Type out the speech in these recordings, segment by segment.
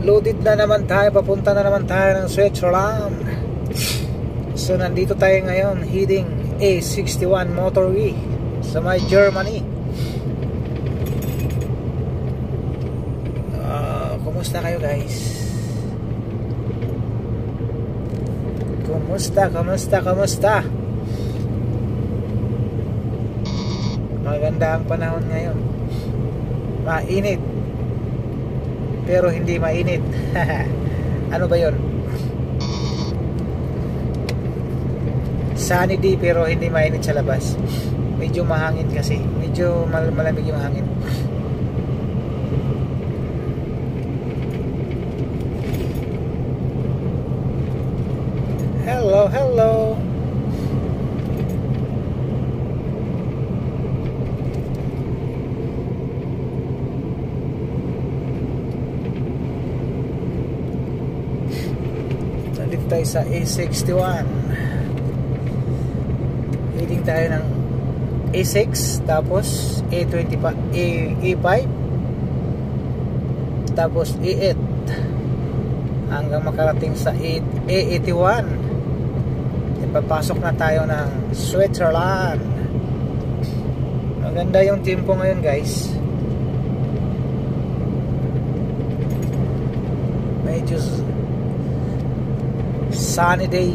loaded na naman tayo, papunta na naman tayo ng Switzerland. So nandito tayo ngayon, heading A61 motorway sa may Germany. Kumusta kayo guys? Kumusta? Maganda ang panahon ngayon. Mainit pero hindi mainit. Ano ba yun? Sunny day pero hindi mainit sa labas. Medyo mahangin kasi. Medyo malamig yung hangin. Hello. Nandito tayo sa A61. Heading tayo ng A6, tapos A25, A5, tapos A8 hanggang makarating sa A81. Papasok na tayo ng Switzerland. Maganda yung tempo ngayon guys. Medyo sunny day.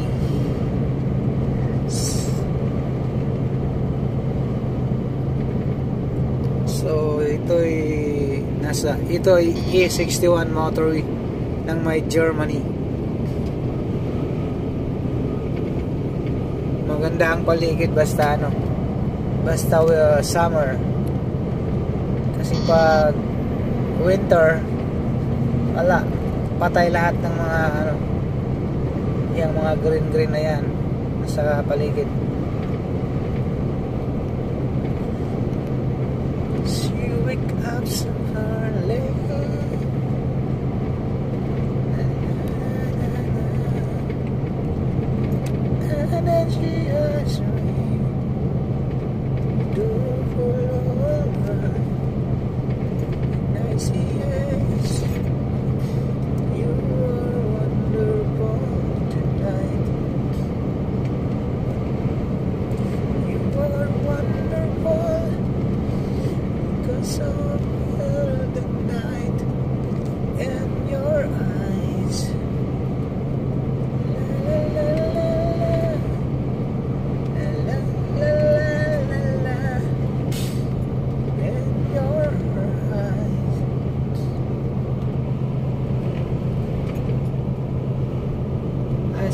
So ito ay A61 motorway ng may Germany. Maganda ang paligid basta summer, kasi pag winter wala, patay lahat ng mga yung mga green na yan sa paligid. So you wake up so early.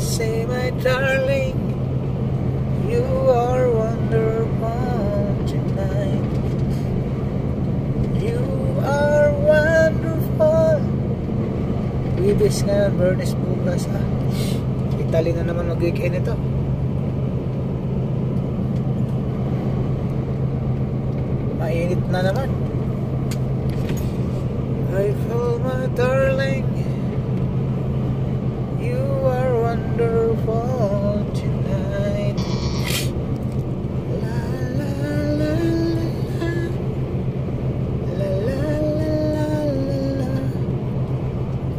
Say my darling, you are wonderful tonight. You are wonderful. Wibis ngayon, Bernice bukas Italy na naman mag-weekend ito. Mainit na naman. I feel my darling, you are wonderful tonight. La la la la la la la la la.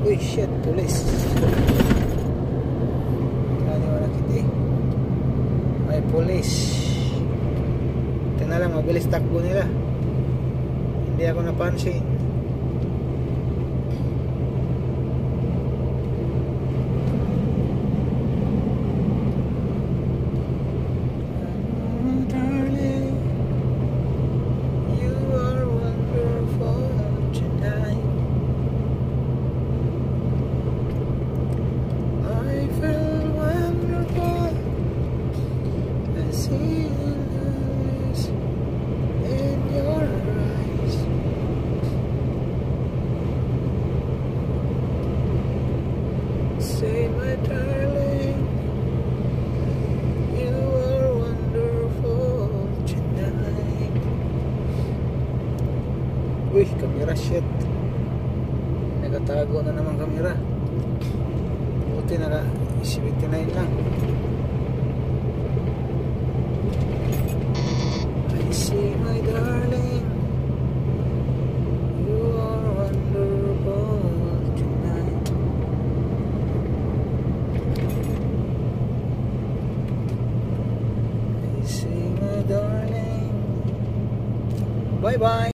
Uy shit, police. Kani wala kita may police. Tingnan lang, mabilis takbo nila. Hindi ako napansin. Say my darling, you are wonderful tonight. Uy, kamera shit. Nagatago na naman kamera. Buti naka 79 lang. I see my darling, you are wonderful tonight. Bye bye.